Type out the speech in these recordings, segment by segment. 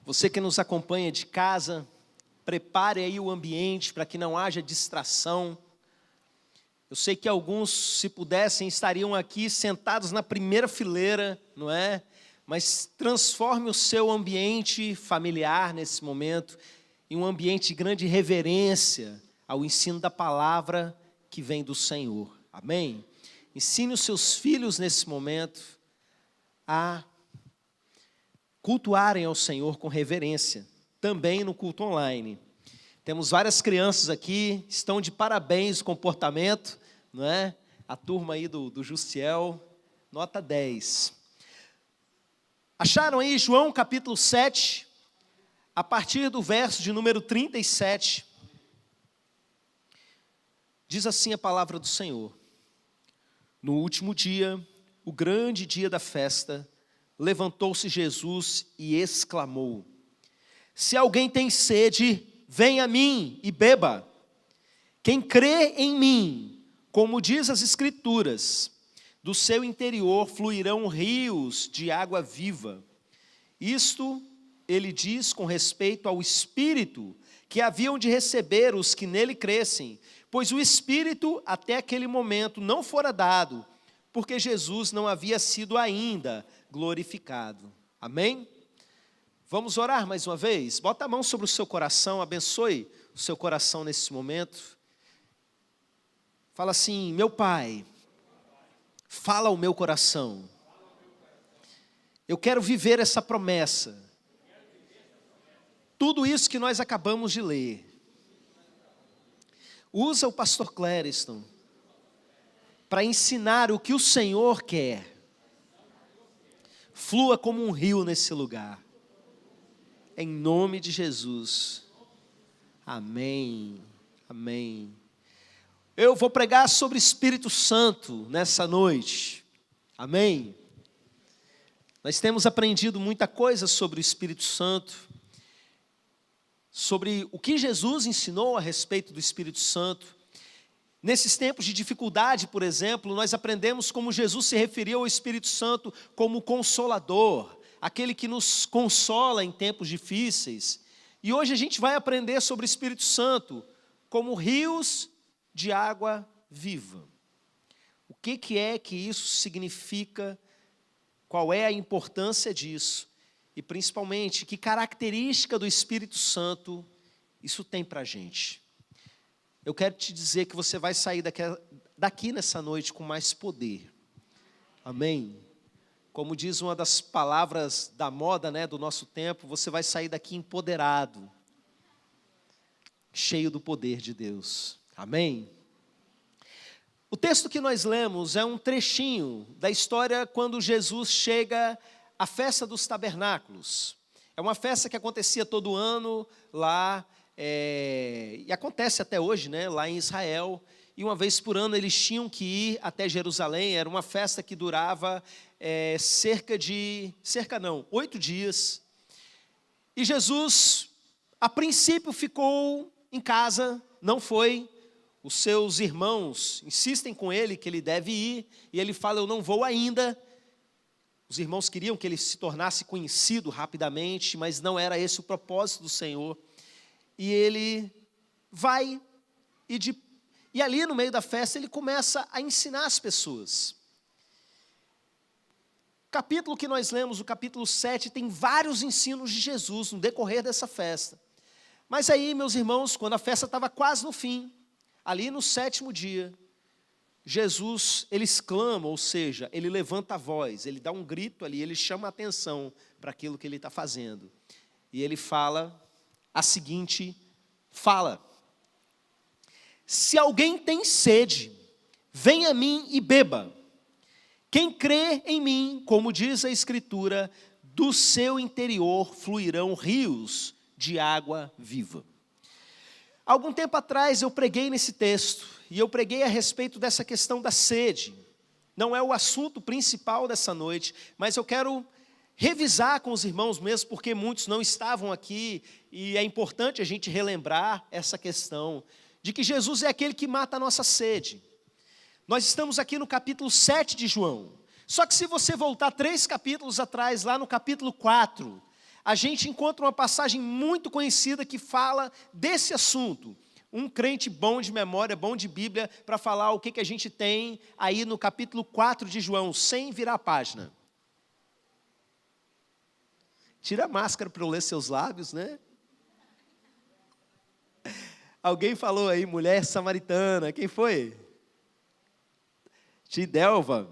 Você que nos acompanha de casa, prepare aí o ambiente para que não haja distração. Eu sei que alguns, se pudessem, estariam aqui sentados na primeira fileira, não é? Mas transforme o seu ambiente familiar nesse momento em um ambiente de grande reverência ao ensino da palavra que vem do Senhor. Amém? Ensine os seus filhos nesse momento a cultuarem ao Senhor com reverência, também no culto online. Temos várias crianças aqui, estão de parabéns o comportamento, não é? A turma aí do Jussiel, nota 10. Acharam aí João capítulo 7, a partir do verso de número 37, diz assim a palavra do Senhor: No último dia, o grande dia da festa, levantou-se Jesus e exclamou: Se alguém tem sede, venha a mim e beba. Quem crê em mim, como diz as Escrituras, do seu interior fluirão rios de água viva. Isto ele diz com respeito ao Espírito que haviam de receber os que nele crescem, pois o Espírito até aquele momento não fora dado, porque Jesus não havia sido ainda glorificado. Amém? Vamos orar mais uma vez? Bota a mão sobre o seu coração, abençoe o seu coração nesse momento. Fala assim: meu Pai, fala ao meu coração. Eu quero viver essa promessa. Tudo isso que nós acabamos de ler. Usa o pastor Clériston para ensinar o que o Senhor quer. Flua como um rio nesse lugar. Em nome de Jesus. Amém. Amém. Eu vou pregar sobre o Espírito Santo nessa noite. Amém. Nós temos aprendido muita coisa sobre o Espírito Santo, sobre o que Jesus ensinou a respeito do Espírito Santo. Nesses tempos de dificuldade, por exemplo, nós aprendemos como Jesus se referia ao Espírito Santo como consolador, aquele que nos consola em tempos difíceis. E hoje a gente vai aprender sobre o Espírito Santo como rios de água viva. O que é que isso significa? Qual é a importância disso? E principalmente, que característica do Espírito Santo isso tem para a gente? Eu quero te dizer que você vai sair daqui nessa noite com mais poder. Amém? Como diz uma das palavras da moda, né, do nosso tempo, você vai sair daqui empoderado, cheio do poder de Deus. Amém? O texto que nós lemos é um trechinho da história quando Jesus chega à festa dos tabernáculos. É uma festa que acontecia todo ano lá, e acontece até hoje, né, lá em Israel. E uma vez por ano eles tinham que ir até Jerusalém. Era uma festa que durava 8 dias. E Jesus, a princípio, ficou em casa, não foi. Os seus irmãos insistem com ele que ele deve ir, e ele fala: eu não vou ainda. Os irmãos queriam que ele se tornasse conhecido rapidamente, mas não era esse o propósito do Senhor. E ele vai, e ali no meio da festa ele começa a ensinar as pessoas. O capítulo que nós lemos, o capítulo 7, tem vários ensinos de Jesus no decorrer dessa festa. Mas aí, meus irmãos, quando a festa estava quase no fim, ali no 7º dia, Jesus, ele exclama, ou seja, ele levanta a voz, ele dá um grito ali, ele chama a atenção para aquilo que ele está fazendo. E ele fala a seguinte fala: se alguém tem sede, venha a mim e beba. Quem crê em mim, como diz a Escritura, do seu interior fluirão rios de água viva. Algum tempo atrás eu preguei nesse texto, e eu preguei a respeito dessa questão da sede. Não é o assunto principal dessa noite, mas eu quero revisar com os irmãos mesmo, porque muitos não estavam aqui, e é importante a gente relembrar essa questão, de que Jesus é aquele que mata a nossa sede. Nós estamos aqui no capítulo 7 de João, só que se você voltar 3 capítulos atrás, lá no capítulo 4, a gente encontra uma passagem muito conhecida que fala desse assunto. Um crente bom de memória, bom de Bíblia, para falar o que a gente tem aí no capítulo 4 de João, sem virar a página. Tira a máscara para eu ler seus lábios, né? Alguém falou aí, mulher samaritana, quem foi? Tidelva.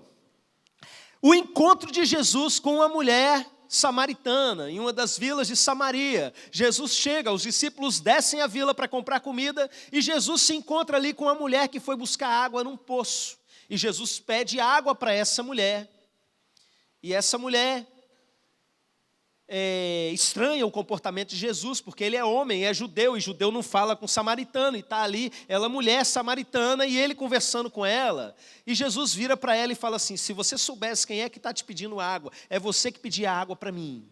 O encontro de Jesus com uma mulher samaritana, em uma das vilas de Samaria. Jesus chega, os discípulos descem a vila para comprar comida, e Jesus se encontra ali com uma mulher que foi buscar água num poço. E Jesus pede água para essa mulher. E essa mulher estranha o comportamento de Jesus, porque ele é homem, é judeu, e judeu não fala com samaritano, e está ali, ela mulher samaritana, e ele conversando com ela, e Jesus vira para ela e fala assim, se você soubesse quem é que está te pedindo água, é você que pedia água para mim,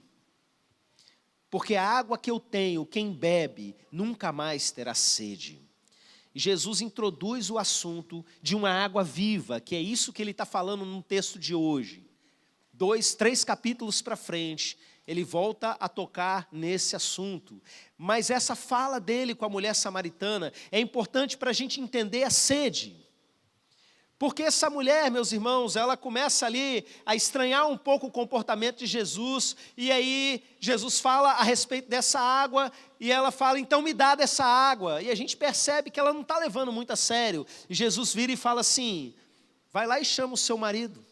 porque a água que eu tenho, quem bebe, nunca mais terá sede. E Jesus introduz o assunto de uma água viva, que é isso que ele está falando no texto de hoje. 2, 3 capítulos para frente, ele volta a tocar nesse assunto. Mas essa fala dele com a mulher samaritana é importante para a gente entender a sede. Porque essa mulher, meus irmãos, ela começa ali a estranhar um pouco o comportamento de Jesus, e aí Jesus fala a respeito dessa água, e ela fala, então me dá dessa água. E a gente percebe que ela não está levando muito a sério. E Jesus vira e fala assim, vai lá e chama o seu marido.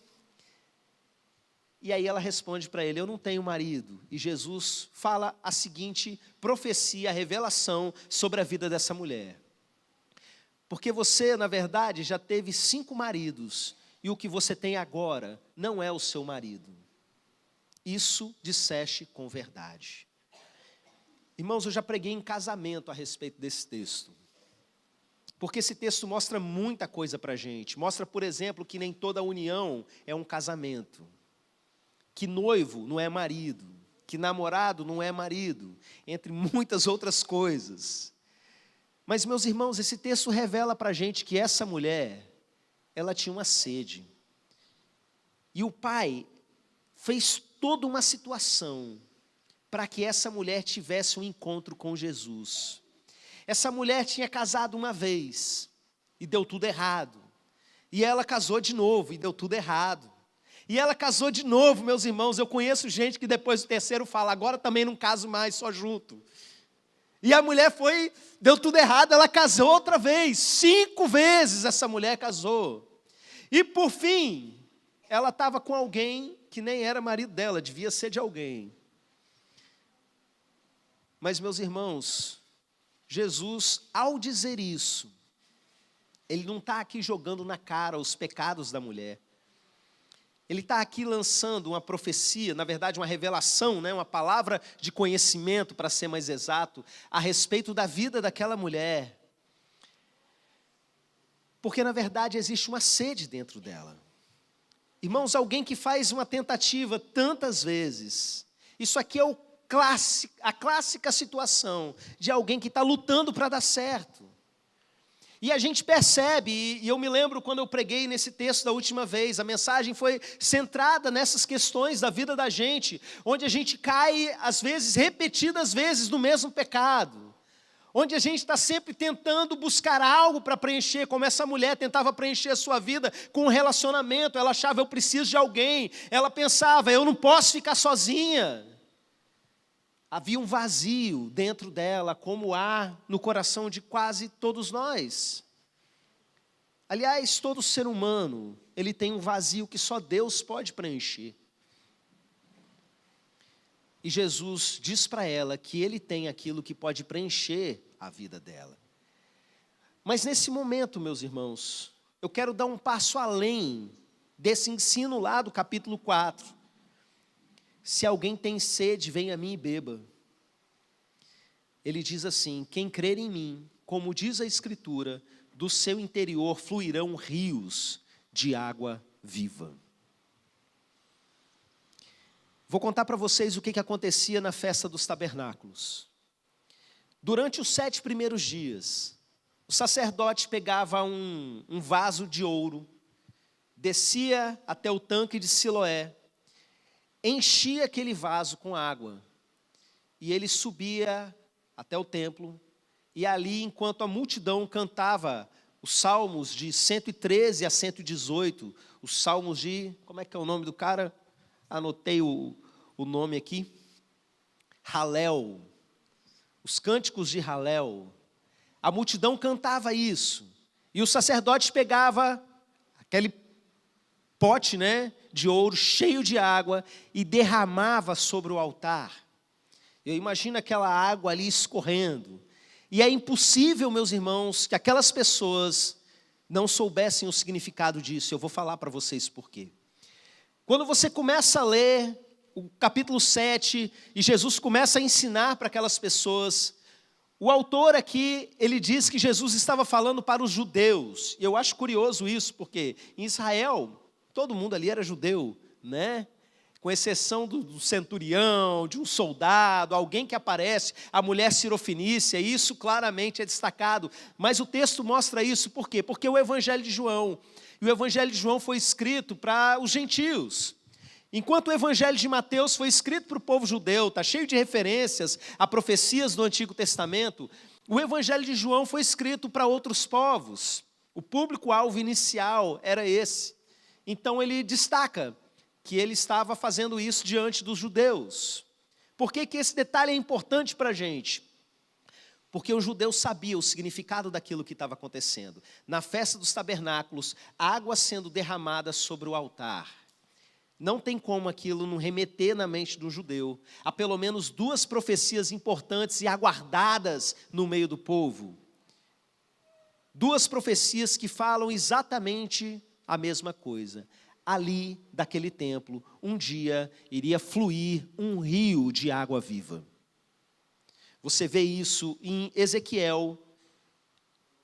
E aí ela responde para ele, eu não tenho marido. E Jesus fala a seguinte profecia, a revelação sobre a vida dessa mulher. Porque você, na verdade, já teve 5 maridos, e o que você tem agora não é o seu marido. Isso disseste com verdade. Irmãos, eu já preguei em casamento a respeito desse texto. Porque esse texto mostra muita coisa para a gente. Mostra, por exemplo, que nem toda união é um casamento. Que noivo não é marido, que namorado não é marido, entre muitas outras coisas. Mas, meus irmãos, esse texto revela para a gente que essa mulher, ela tinha uma sede. E o pai fez toda uma situação para que essa mulher tivesse um encontro com Jesus. Essa mulher tinha casado uma vez e deu tudo errado. E ela casou de novo e deu tudo errado. E ela casou de novo, meus irmãos. Eu conheço gente que depois do terceiro fala, agora também não caso mais, só junto. E a mulher deu tudo errado, ela casou outra vez. 5 vezes essa mulher casou. E por fim, ela estava com alguém que nem era marido dela, devia ser de alguém. Mas, meus irmãos, Jesus, ao dizer isso, ele não está aqui jogando na cara os pecados da mulher. Ele está aqui lançando uma profecia, na verdade uma revelação, né, uma palavra de conhecimento, para ser mais exato, a respeito da vida daquela mulher. Porque na verdade existe uma sede dentro dela. Irmãos, alguém que faz uma tentativa tantas vezes, isso aqui é a clássica situação de alguém que está lutando para dar certo. E a gente percebe, e eu me lembro quando eu preguei nesse texto da última vez, a mensagem foi centrada nessas questões da vida da gente, onde a gente cai, às vezes, repetidas vezes no mesmo pecado, onde a gente está sempre tentando buscar algo para preencher, como essa mulher tentava preencher a sua vida com um relacionamento, ela achava, eu preciso de alguém, ela pensava, eu não posso ficar sozinha. Havia um vazio dentro dela, como há no coração de quase todos nós. Aliás, todo ser humano, ele tem um vazio que só Deus pode preencher. E Jesus diz para ela que ele tem aquilo que pode preencher a vida dela. Mas nesse momento, meus irmãos, eu quero dar um passo além desse ensino lá do capítulo 4. Se alguém tem sede, venha a mim e beba. Ele diz assim, quem crer em mim, como diz a Escritura, do seu interior fluirão rios de água viva. Vou contar para vocês o que acontecia na festa dos tabernáculos. Durante os 7 primeiros dias, o sacerdote pegava um vaso de ouro, descia até o tanque de Siloé, enchia aquele vaso com água e ele subia até o templo, e ali, enquanto a multidão cantava os salmos de 113 a 118, os salmos de, como é que é o nome do cara? Anotei o nome aqui, Halel, os cânticos de Halel. A multidão cantava isso, e o sacerdote pegava aquele pote, né, de ouro cheio de água e derramava sobre o altar. Eu imagino aquela água ali escorrendo. E é impossível, meus irmãos, que aquelas pessoas não soubessem o significado disso. Eu vou falar para vocês por quê. Quando você começa a ler o capítulo 7 e Jesus começa a ensinar para aquelas pessoas, o autor aqui, ele diz que Jesus estava falando para os judeus. E eu acho curioso isso, porque em Israel, todo mundo ali era judeu, né? Com exceção do centurião, de um soldado, alguém que aparece, a mulher cirofenícia, isso claramente é destacado. Mas o texto mostra isso, por quê? Porque o Evangelho de João, e o Evangelho de João foi escrito para os gentios. Enquanto o Evangelho de Mateus foi escrito para o povo judeu, está cheio de referências a profecias do Antigo Testamento, o Evangelho de João foi escrito para outros povos. O público-alvo inicial era esse. Então ele destaca que ele estava fazendo isso diante dos judeus. Por que esse detalhe é importante para a gente? Porque o judeu sabia o significado daquilo que estava acontecendo. Na festa dos tabernáculos, água sendo derramada sobre o altar. Não tem como aquilo não remeter na mente do judeu a pelo menos duas profecias importantes e aguardadas no meio do povo. Duas profecias que falam exatamente a mesma coisa. Ali, daquele templo, um dia iria fluir um rio de água viva. Você vê isso em Ezequiel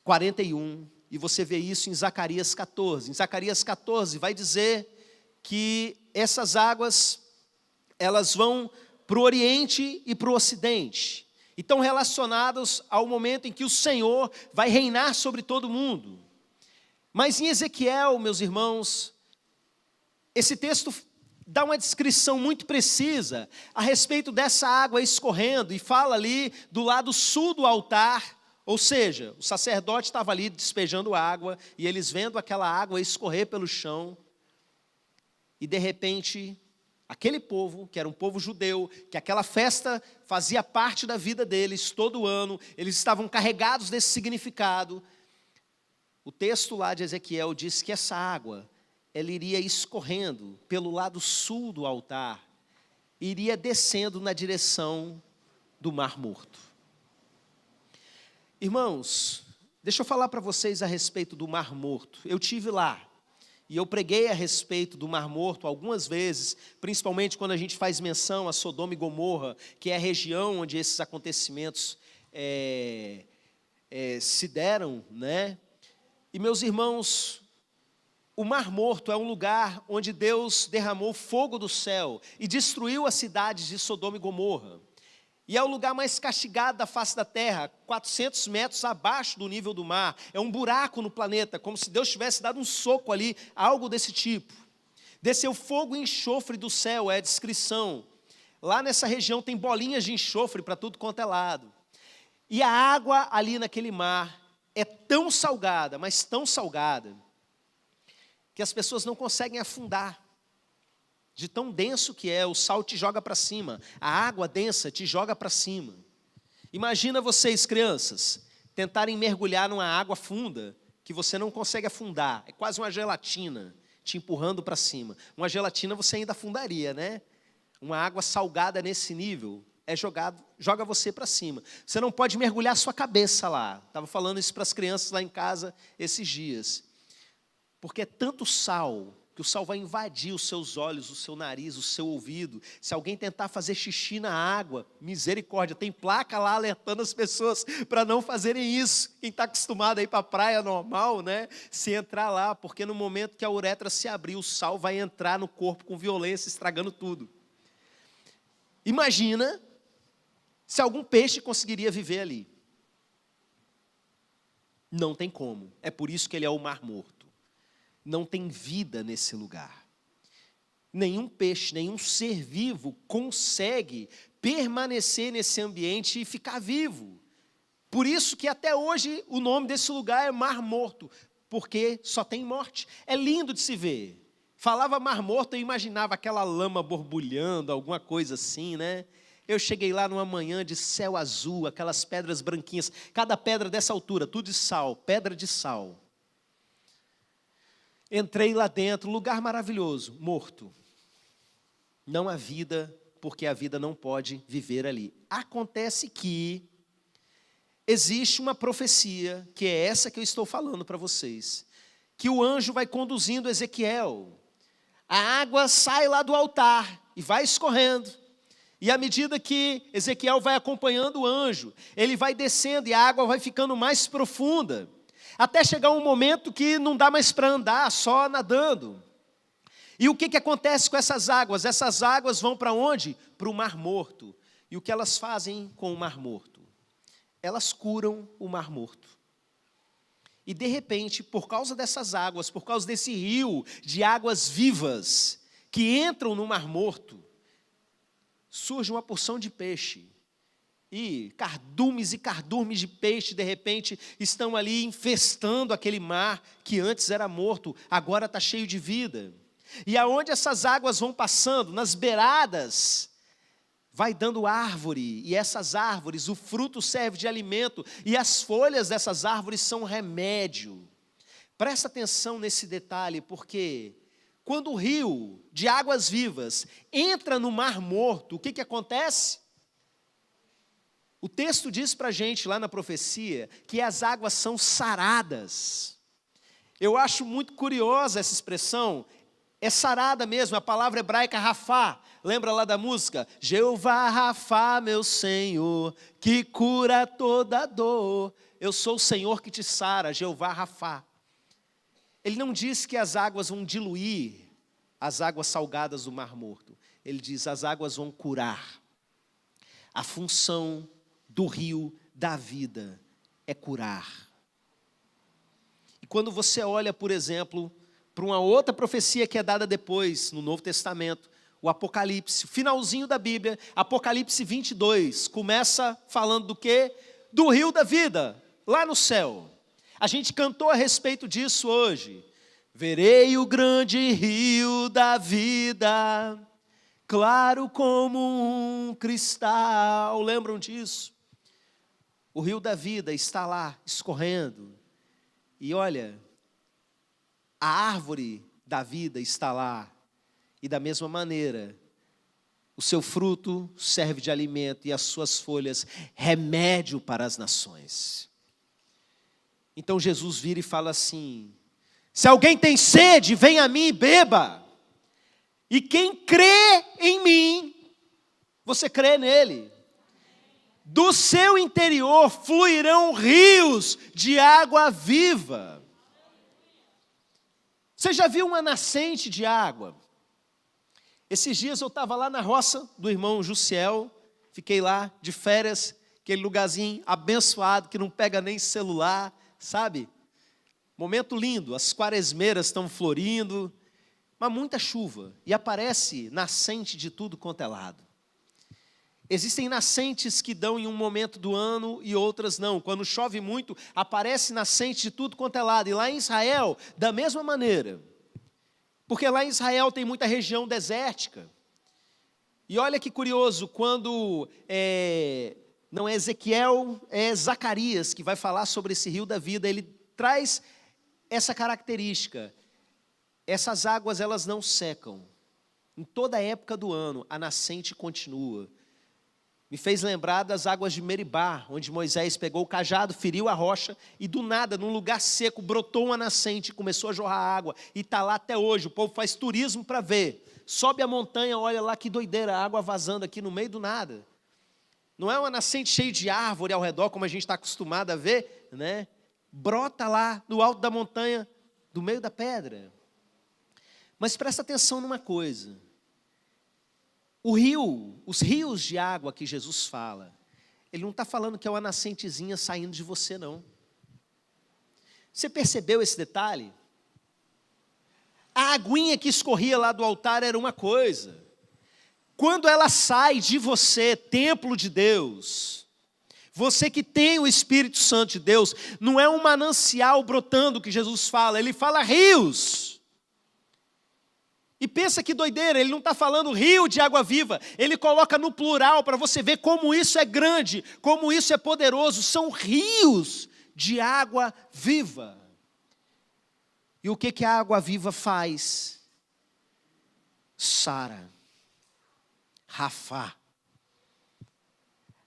41 e você vê isso em Zacarias 14. Em Zacarias 14 vai dizer que essas águas, elas vão para o Oriente e para o Ocidente. E estão relacionadas ao momento em que o Senhor vai reinar sobre todo mundo. Mas em Ezequiel, meus irmãos, esse texto dá uma descrição muito precisa a respeito dessa água escorrendo e fala ali do lado sul do altar, ou seja, o sacerdote estava ali despejando água e eles vendo aquela água escorrer pelo chão e de repente aquele povo, que era um povo judeu, que aquela festa fazia parte da vida deles todo ano, eles estavam carregados desse significado. O texto lá de Ezequiel diz que essa água, ela iria escorrendo pelo lado sul do altar, iria descendo na direção do Mar Morto. Irmãos, deixa eu falar para vocês a respeito do Mar Morto. Eu tive lá, e eu preguei a respeito do Mar Morto algumas vezes, principalmente quando a gente faz menção a Sodoma e Gomorra, que é a região onde esses acontecimentos se deram, né? E meus irmãos, o Mar Morto é um lugar onde Deus derramou fogo do céu e destruiu as cidades de Sodoma e Gomorra. E é o lugar mais castigado da face da terra, 400 metros abaixo do nível do mar. É um buraco no planeta, como se Deus tivesse dado um soco ali, algo desse tipo. Desceu fogo e enxofre do céu, é a descrição. Lá nessa região tem bolinhas de enxofre para tudo quanto é lado. E a água ali naquele mar é tão salgada, mas tão salgada, que as pessoas não conseguem afundar. De tão denso que é, o sal te joga para cima, a água densa te joga para cima. Imagina vocês, crianças, tentarem mergulhar numa água funda, que você não consegue afundar, é quase uma gelatina te empurrando para cima. Uma gelatina você ainda afundaria, né? Uma água salgada nesse nível, joga você para cima. Você não pode mergulhar sua cabeça lá. Estava falando isso para as crianças lá em casa esses dias. Porque é tanto sal, que o sal vai invadir os seus olhos, o seu nariz, o seu ouvido. Se alguém tentar fazer xixi na água, misericórdia, tem placa lá alertando as pessoas para não fazerem isso. Quem está acostumado a ir para a praia normal, né? Se entrar lá, porque no momento que a uretra se abrir, o sal vai entrar no corpo com violência, estragando tudo. Imagina se algum peixe conseguiria viver ali. Não tem como. É por isso que ele é o Mar Morto. Não tem vida nesse lugar. Nenhum peixe, nenhum ser vivo consegue permanecer nesse ambiente e ficar vivo. Por isso que até hoje o nome desse lugar é Mar Morto, porque só tem morte. É lindo de se ver. Falava Mar Morto, eu imaginava aquela lama borbulhando, alguma coisa assim, né? Eu cheguei lá numa manhã de céu azul, aquelas pedras branquinhas, cada pedra dessa altura, tudo de sal, pedra de sal. Entrei lá dentro, lugar maravilhoso, morto. Não há vida, porque a vida não pode viver ali. Acontece que existe uma profecia, que é essa que eu estou falando para vocês, que o anjo vai conduzindo Ezequiel. A água sai lá do altar e vai escorrendo. E à medida que Ezequiel vai acompanhando o anjo, ele vai descendo e a água vai ficando mais profunda, até chegar um momento que não dá mais para andar, só nadando. E o que acontece com essas águas? Essas águas vão para onde? Para o Mar Morto. E o que elas fazem com o Mar Morto? Elas curam o Mar Morto. E de repente, por causa dessas águas, por causa desse rio de águas vivas que entram no Mar Morto, surge uma porção de peixe. E cardumes de peixe, de repente, estão ali infestando aquele mar que antes era morto, agora está cheio de vida. E aonde essas águas vão passando, nas beiradas, vai dando árvore, e essas árvores, o fruto serve de alimento, e as folhas dessas árvores são remédio. Presta atenção nesse detalhe, porque quando o rio de águas vivas entra no Mar Morto, o que acontece? O texto diz para a gente lá na profecia que as águas são saradas. Eu acho muito curiosa essa expressão, é sarada mesmo, a palavra hebraica rafá. Lembra lá da música? Jeová Rafá, meu Senhor, que cura toda dor. Eu sou o Senhor que te sara, Jeová Rafá. Ele não diz que as águas vão diluir as águas salgadas do Mar Morto. Ele diz, as águas vão curar. A função do rio da vida é curar. E quando você olha, por exemplo, para uma outra profecia que é dada depois, no Novo Testamento, o Apocalipse, o finalzinho da Bíblia, Apocalipse 22, começa falando do quê? Do rio da vida, lá no céu. A gente cantou a respeito disso hoje. Verei o grande rio da vida, claro como um cristal. Lembram disso? O rio da vida está lá, escorrendo. E olha, a árvore da vida está lá. E da mesma maneira, o seu fruto serve de alimento e as suas folhas remédio para as nações. Então Jesus vira e fala assim, se alguém tem sede, vem a mim e beba. E quem crê em mim, você crê nele. Do seu interior fluirão rios de água viva. Você já viu uma nascente de água? Esses dias eu estava lá na roça do irmão Jussiel, fiquei lá de férias, aquele lugarzinho abençoado que não pega nem celular, sabe? Momento lindo, as quaresmeiras estão florindo, mas muita chuva, e aparece nascente de tudo quanto é lado. Existem nascentes que dão em um momento do ano e outras não. Quando chove muito, aparece nascente de tudo quanto é lado. E lá em Israel, da mesma maneira. Porque lá em Israel tem muita região desértica. E olha que curioso, quando não é Ezequiel, é Zacarias que vai falar sobre esse rio da vida, ele traz essa característica. Essas águas, elas não secam. Em toda a época do ano, a nascente continua. Me fez lembrar das águas de Meribá, onde Moisés pegou o cajado, feriu a rocha e do nada, num lugar seco, brotou uma nascente e começou a jorrar água. E está lá até hoje, o povo faz turismo para ver. Sobe a montanha, olha lá que doideira, a água vazando aqui no meio do nada. Não é uma nascente cheia de árvore ao redor, como a gente está acostumado a ver, né? Brota lá no alto da montanha, do meio da pedra. Mas presta atenção numa coisa. Os rios de água que Jesus fala, ele não está falando que é uma nascentezinha saindo de você, não. Você percebeu esse detalhe? A aguinha que escorria lá do altar era uma coisa. Quando ela sai de você, templo de Deus, você que tem o Espírito Santo de Deus, não é um manancial brotando que Jesus fala, ele fala rios. E pensa que doideira, ele não está falando rio de água viva, ele coloca no plural para você ver como isso é grande, como isso é poderoso, são rios de água viva. E o que a água viva faz? Sara, Rafá.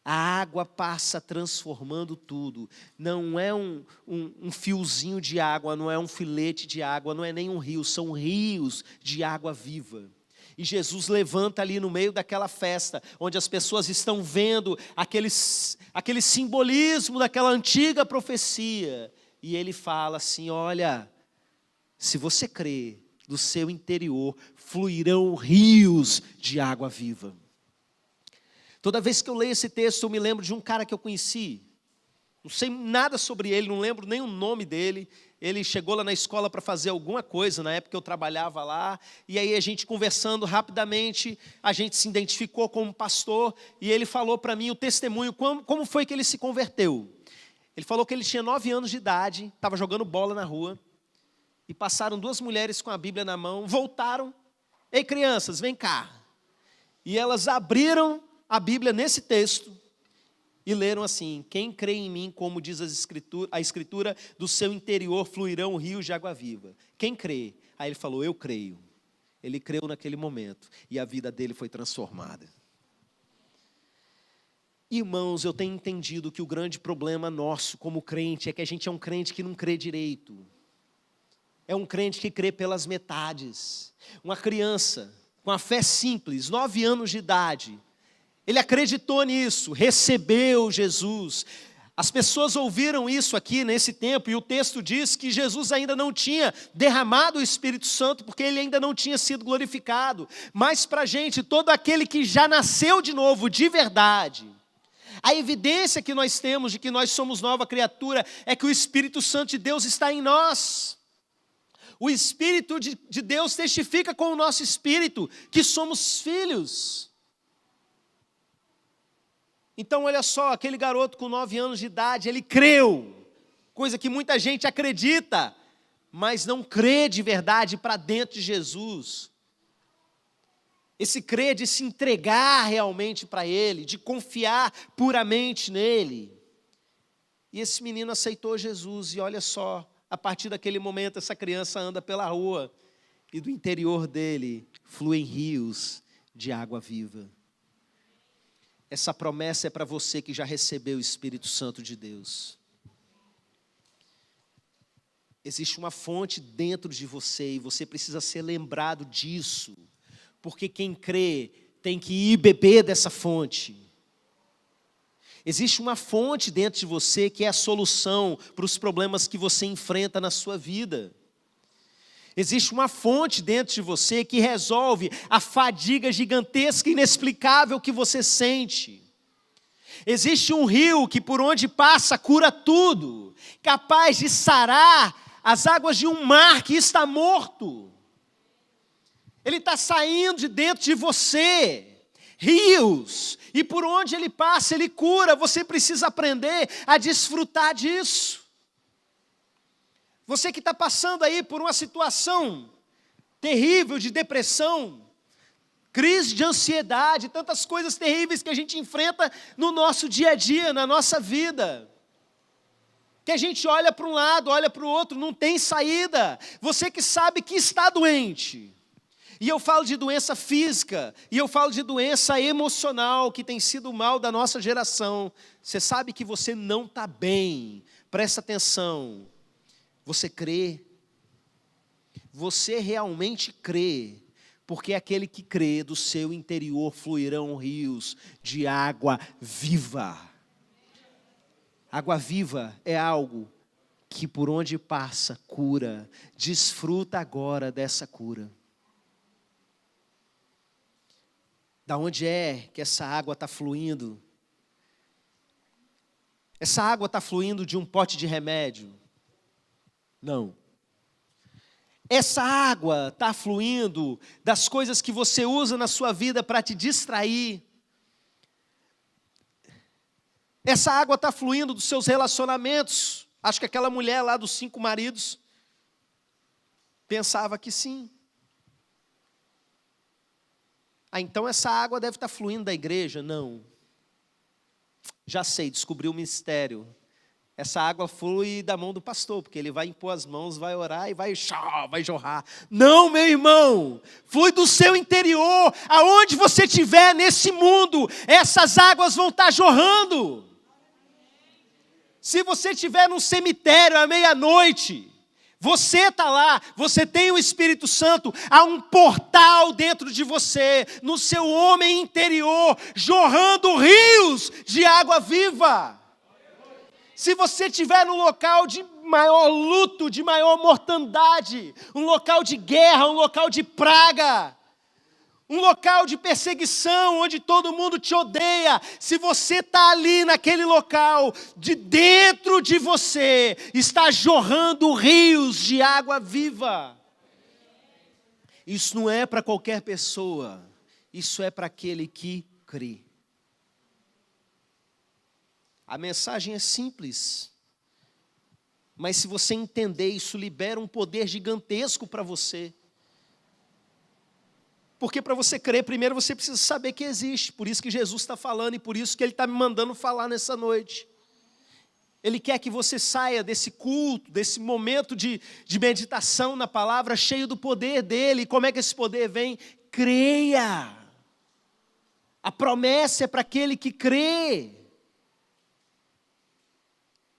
A água passa transformando tudo. Não é um fiozinho de água, não é um filete de água, não é nem um rio, são rios de água viva. E Jesus levanta ali no meio daquela festa, onde as pessoas estão vendo aquele simbolismo daquela antiga profecia. E ele fala assim, olha, se você crê, do seu interior fluirão rios de água viva. Toda vez que eu leio esse texto, eu me lembro de um cara que eu conheci. Não sei nada sobre ele, não lembro nem o nome dele. Ele chegou lá na escola para fazer alguma coisa, na época eu trabalhava lá. E aí a gente conversando rapidamente, a gente se identificou como pastor. E ele falou para mim o testemunho, como foi que ele se converteu. Ele falou que ele tinha 9 anos de idade, estava jogando bola na rua. E passaram 2 mulheres com a Bíblia na mão, voltaram. Ei, crianças, vem cá. E elas abriram a Bíblia nesse texto e leram assim, quem crê em mim, como diz a Escritura, do seu interior fluirão rios de água viva. Quem crê? Aí ele falou, eu creio. Ele creu naquele momento e a vida dele foi transformada. Irmãos, eu tenho entendido que o grande problema nosso como crente é que a gente é um crente que não crê direito. É um crente que crê pelas metades. Uma criança com a fé simples, 9 anos de idade, ele acreditou nisso, recebeu Jesus. As pessoas ouviram isso aqui nesse tempo, e o texto diz que Jesus ainda não tinha derramado o Espírito Santo, porque ele ainda não tinha sido glorificado. Mas para a gente, todo aquele que já nasceu de novo, de verdade, a evidência que nós temos de que nós somos nova criatura, é que o Espírito Santo de Deus está em nós. O Espírito de Deus testifica com o nosso espírito que somos filhos. Então olha só, aquele garoto com 9 anos de idade, ele creu, coisa que muita gente acredita, mas não crê de verdade para dentro de Jesus. Esse crer de se entregar realmente para Ele, de confiar puramente nele. E esse menino aceitou Jesus, e olha só, a partir daquele momento essa criança anda pela rua, e do interior dele fluem rios de água viva. Essa promessa é para você que já recebeu o Espírito Santo de Deus. Existe uma fonte dentro de você e você precisa ser lembrado disso. Porque quem crê tem que ir beber dessa fonte. Existe uma fonte dentro de você que é a solução para os problemas que você enfrenta na sua vida. Existe uma fonte dentro de você que resolve a fadiga gigantesca e inexplicável que você sente. Existe um rio que por onde passa cura tudo, capaz de sarar as águas de um mar que está morto. Ele está saindo de dentro de você, rios, e por onde ele passa ele cura. Você precisa aprender a desfrutar disso. Você que está passando aí por uma situação terrível de depressão, crise de ansiedade, tantas coisas terríveis que a gente enfrenta no nosso dia a dia, na nossa vida. Que a gente olha para um lado, olha para o outro, não tem saída. Você que sabe que está doente. E eu falo de doença física, e eu falo de doença emocional, que tem sido o mal da nossa geração. Você sabe que você não está bem, presta atenção. Você crê? Você realmente crê? Porque aquele que crê, do seu interior fluirão rios de água viva. Água viva é algo que por onde passa cura. Desfruta agora dessa cura. Da onde é que essa água está fluindo? Essa água está fluindo de um pote de remédio? Não. essa água está fluindo das coisas que você usa na sua vida para te distrair. Essa água está fluindo dos seus relacionamentos. Acho que aquela mulher lá dos 5 maridos pensava que sim. Então essa água deve estar fluindo da igreja? Não. Já sei, descobri o mistério. Essa água flui da mão do pastor, porque ele vai impor as mãos, vai orar e vai jorrar. Não, meu irmão, flui do seu interior. Aonde você estiver nesse mundo, essas águas vão estar jorrando. Se você estiver num cemitério à meia-noite, você está lá, você tem o Espírito Santo, há um portal dentro de você, no seu homem interior, jorrando rios de água viva. Se você estiver num local de maior luto, de maior mortandade, um local de guerra, um local de praga, um local de perseguição, onde todo mundo te odeia, se você está ali naquele local, de dentro de você, está jorrando rios de água viva. Isso não é para qualquer pessoa, isso é para aquele que crê. A mensagem é simples, mas se você entender, isso libera um poder gigantesco para você. Porque para você crer, primeiro você precisa saber que existe. Por isso que Jesus está falando e por isso que Ele está me mandando falar nessa noite. Ele quer que você saia desse culto, desse momento de meditação na palavra, cheio do poder dEle. E como é que esse poder vem? Creia. A promessa é para aquele que crê.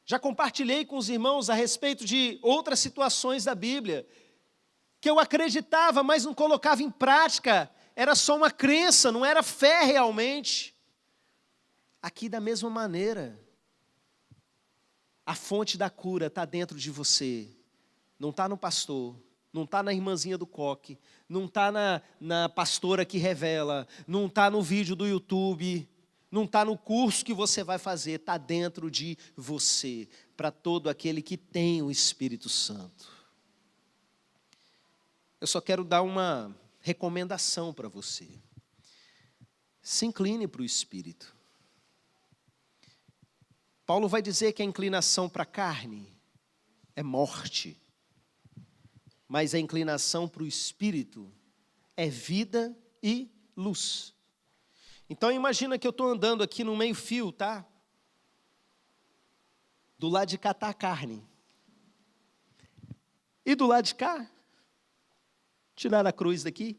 Já compartilhei com os irmãos a respeito de outras situações da Bíblia, que eu acreditava, mas não colocava em prática, era só uma crença, não era fé realmente. Aqui da mesma maneira, a fonte da cura está dentro de você, não está no pastor, não está na irmãzinha do coque, não está na pastora que revela, não está no vídeo do YouTube, não está no curso que você vai fazer, está dentro de você, para todo aquele que tem o Espírito Santo. Eu só quero dar uma recomendação para você. Se incline para o Espírito. Paulo vai dizer que a inclinação para a carne é morte, mas a inclinação para o Espírito é vida e luz. Então imagina que eu estou andando aqui no meio-fio, tá? Do lado de cá está a carne. E do lado de cá, tirar a cruz daqui,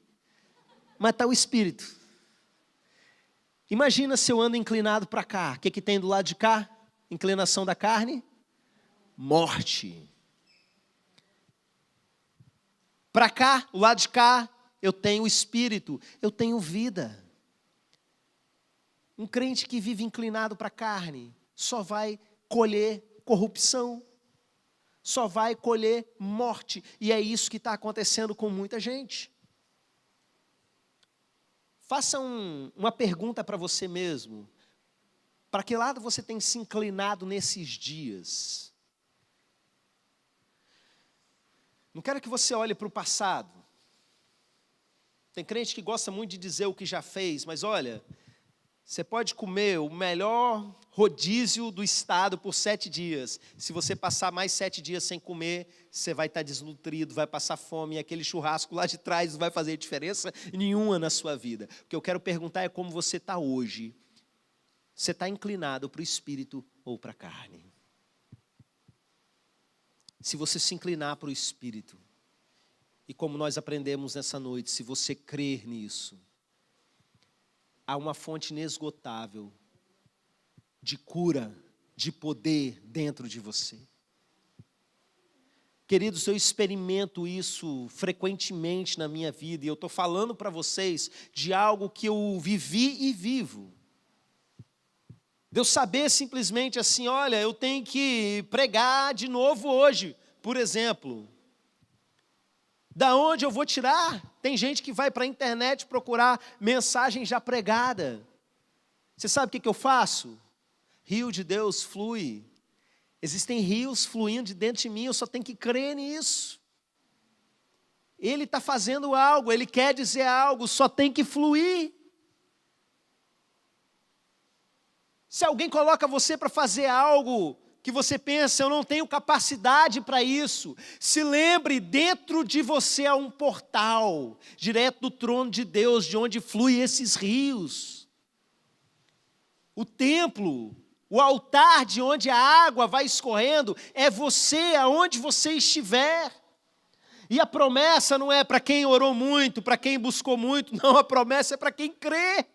mas está o Espírito. Imagina se eu ando inclinado para cá. O que tem do lado de cá? Inclinação da carne? Morte. Para cá, o lado de cá, eu tenho o Espírito, eu tenho vida. Um crente que vive inclinado para a carne só vai colher corrupção, só vai colher morte. E é isso que está acontecendo com muita gente. Faça uma pergunta para você mesmo. Para que lado você tem se inclinado nesses dias? Não quero que você olhe para o passado. Tem crente que gosta muito de dizer o que já fez, mas olha, você pode comer o melhor rodízio do estado por 7 dias. Se você passar mais 7 dias sem comer, você vai estar desnutrido, vai passar fome, e aquele churrasco lá de trás não vai fazer diferença nenhuma na sua vida. O que eu quero perguntar é como você está hoje. Você está inclinado para o Espírito ou para a carne? Se você se inclinar para o Espírito, e como nós aprendemos nessa noite, se você crer nisso, há uma fonte inesgotável de cura, de poder dentro de você. Queridos, eu experimento isso frequentemente na minha vida, e eu estou falando para vocês de algo que eu vivi e vivo. De eu saber simplesmente assim, olha, eu tenho que pregar de novo hoje, por exemplo. Da onde eu vou tirar? Tem gente que vai para a internet procurar mensagem já pregada. Você sabe o que eu faço? Rio de Deus flui. Existem rios fluindo de dentro de mim, eu só tenho que crer nisso. Ele está fazendo algo, Ele quer dizer algo, só tem que fluir. Se alguém coloca você para fazer algo que você pensa, eu não tenho capacidade para isso, se lembre, dentro de você há um portal, direto do trono de Deus, de onde fluem esses rios. O templo, o altar de onde a água vai escorrendo, é você, aonde você estiver. E a promessa não é para quem orou muito, para quem buscou muito, não, a promessa é para quem crê.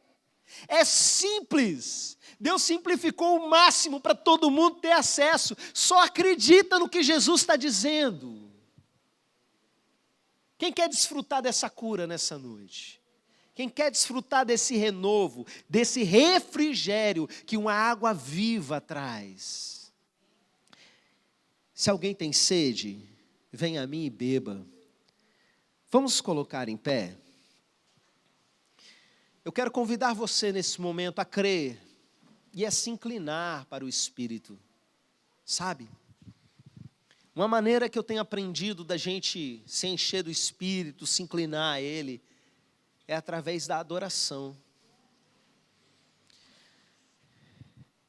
É simples. Deus simplificou o máximo para todo mundo ter acesso. Só acredita no que Jesus está dizendo. Quem quer desfrutar dessa cura nessa noite? Quem quer desfrutar desse renovo, desse refrigério que uma água viva traz? Se alguém tem sede, venha a mim e beba. Vamos colocar em pé? Eu quero convidar você nesse momento a crer e a se inclinar para o Espírito, sabe? Uma maneira que eu tenho aprendido da gente se encher do Espírito, se inclinar a Ele, é através da adoração.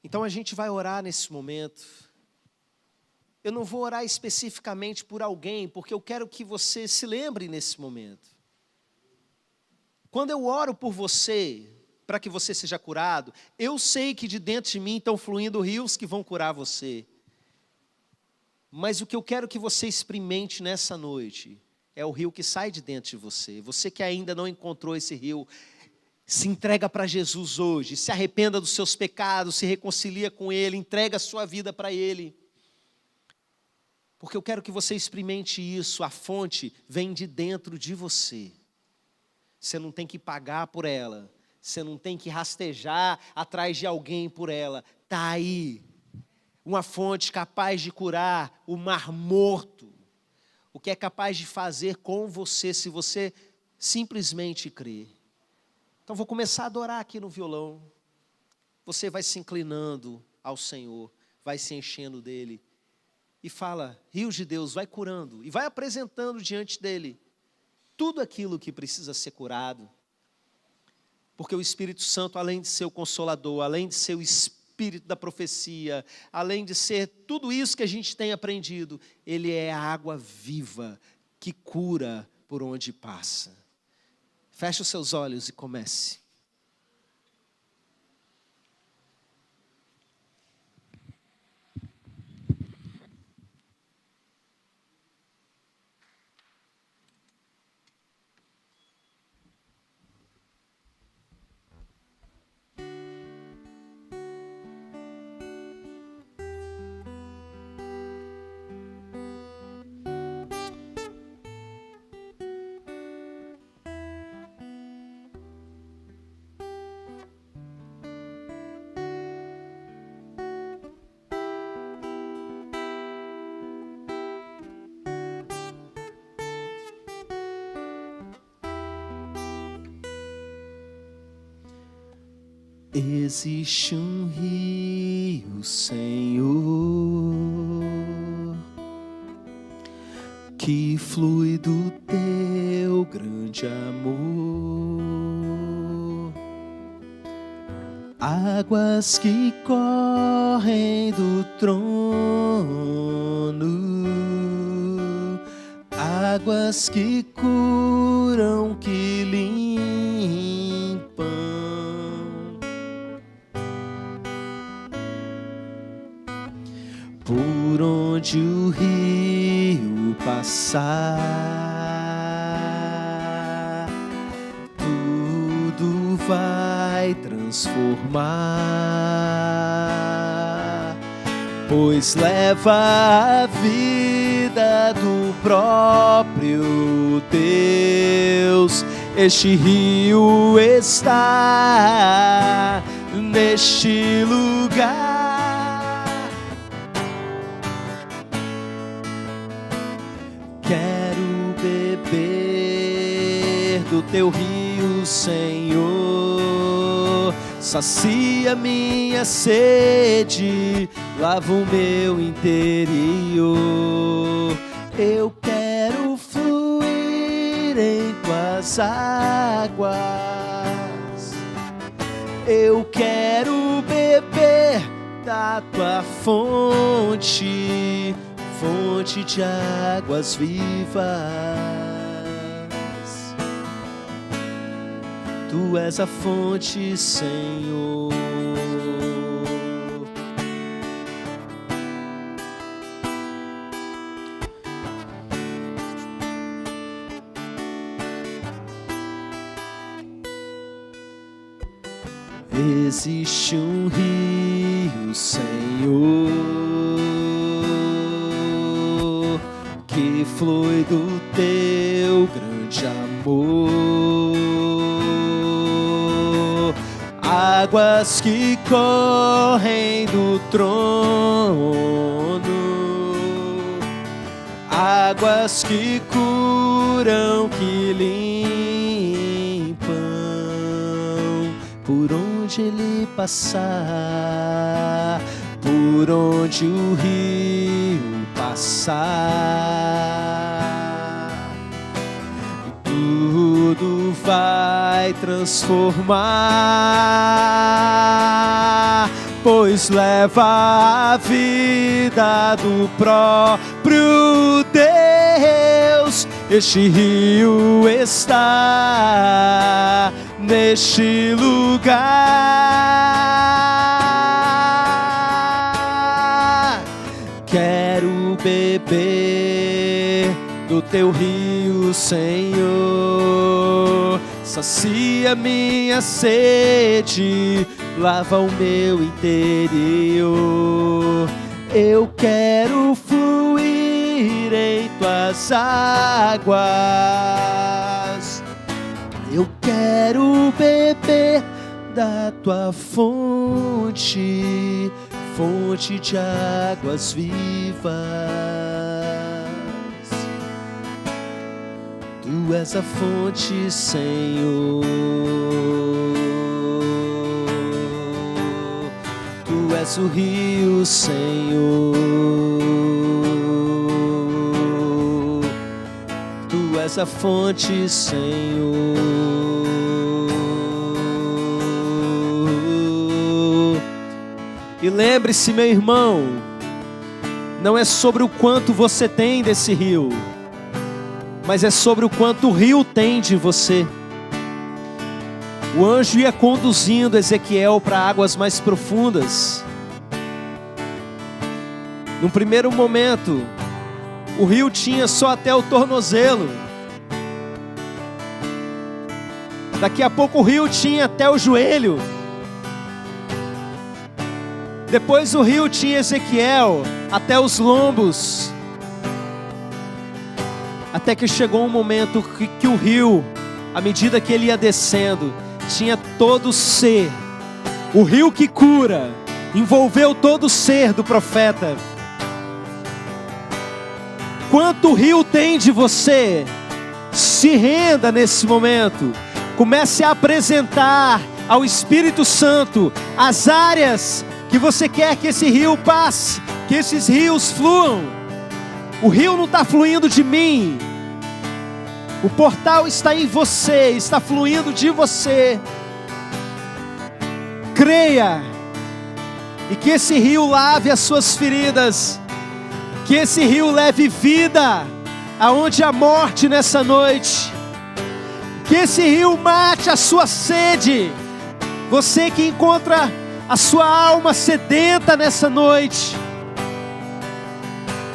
Então a gente vai orar nesse momento. Eu não vou orar especificamente por alguém, porque eu quero que você se lembre nesse momento. Quando eu oro por você, para que você seja curado, eu sei que de dentro de mim estão fluindo rios que vão curar você. Mas o que eu quero que você experimente nessa noite é o rio que sai de dentro de você. Você que ainda não encontrou esse rio, se entrega para Jesus hoje, se arrependa dos seus pecados, se reconcilia com Ele, entrega a sua vida para Ele. Porque eu quero que você experimente isso, a fonte vem de dentro de você. Você não tem que pagar por ela. Você não tem que rastejar atrás de alguém por ela. Está aí. Uma fonte capaz de curar o mar morto. O que é capaz de fazer com você, se você simplesmente crer. Então vou começar a adorar aqui no violão. Você vai se inclinando ao Senhor. Vai se enchendo dEle. E fala, rios de Deus, vai curando. E vai apresentando diante dEle tudo aquilo que precisa ser curado. Porque o Espírito Santo, além de ser o Consolador, além de ser o Espírito da profecia, além de ser tudo isso que a gente tem aprendido, Ele é a água viva que cura por onde passa. Feche os seus olhos e comece. Existe um rio, Senhor, que flui do teu grande amor. Águas que correm do trono, águas que curam, que limpam. Por onde o rio passar, tudo vai transformar, pois leva a vida do próprio Deus. Este rio está neste lugar. Quero beber do teu rio, Senhor. Sacia minha sede, lava o meu interior. Eu quero fluir tuas águas. Eu quero beber da tua fonte, fonte de águas vivas. Tu és a fonte, Senhor. Existe um rio, Senhor, que flui do teu grande amor, águas que correm do trono, águas que curam, que limpam, por onde ele passar, por onde o rio passar, tudo vai transformar, pois leva a vida do próprio Deus. Este rio está neste lugar. Quero beber do teu rio, Senhor. Sacia minha sede, lava o meu interior. Eu quero fluir em tuas águas. Eu quero beber da tua fonte, fonte de águas vivas. Tu és a fonte, Senhor. Tu és o rio, Senhor. Tu és a fonte, Senhor. E lembre-se, meu irmão, não é sobre o quanto você tem desse rio, mas é sobre o quanto o rio tem de você. O anjo ia conduzindo Ezequiel para águas mais profundas. Num primeiro momento, o rio tinha só até o tornozelo. Daqui a pouco o rio tinha até o joelho. Depois o rio tinha Ezequiel até os lombos. Até que chegou um momento que o rio, à medida que ele ia descendo, tinha todo o ser. O rio que cura envolveu todo o ser do profeta. Quanto o rio tem de você? Se renda nesse momento. Comece a apresentar ao Espírito Santo as áreas que você quer que esse rio passe, que esses rios fluam. O rio não está fluindo de mim. O portal está em você, está fluindo de você. Creia. E que esse rio lave as suas feridas. Que esse rio leve vida aonde há morte nessa noite. Que esse rio mate a sua sede. Você que encontra a sua alma sedenta nessa noite.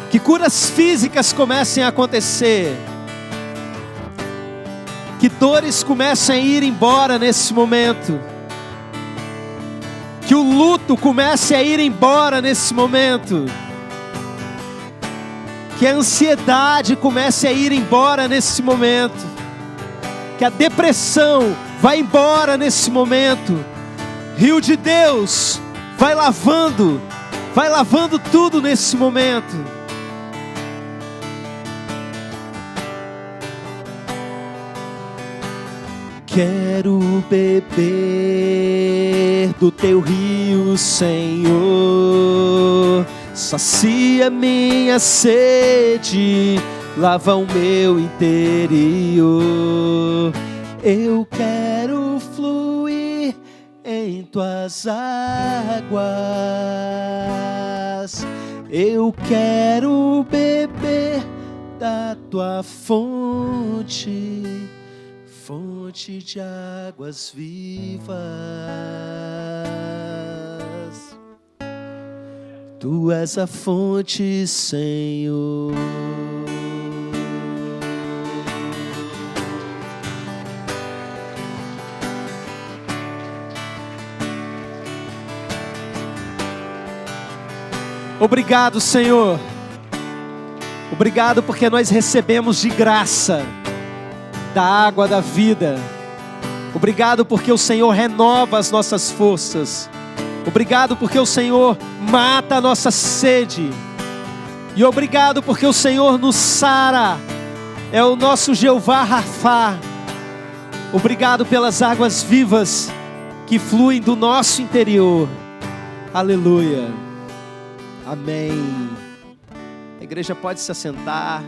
Que curas físicas comecem a acontecer. Que dores comecem a ir embora nesse momento. Que o luto comece a ir embora nesse momento. Que a ansiedade comece a ir embora nesse momento. Que a depressão vá embora nesse momento. Rio de Deus, vai lavando tudo nesse momento. Quero beber do teu rio, Senhor. Sacia minha sede, lava o meu interior. Eu quero fluir em tuas águas. Eu quero beber da tua fonte, fonte de águas vivas. Tu és a fonte, Senhor. Obrigado, Senhor. Obrigado porque nós recebemos de graça da água da vida. Obrigado porque o Senhor renova as nossas forças. Obrigado porque o Senhor mata a nossa sede. E obrigado porque o Senhor nos sara. É o nosso Jeová Rafá. Obrigado pelas águas vivas que fluem do nosso interior. Aleluia. Amém. A igreja pode se assentar.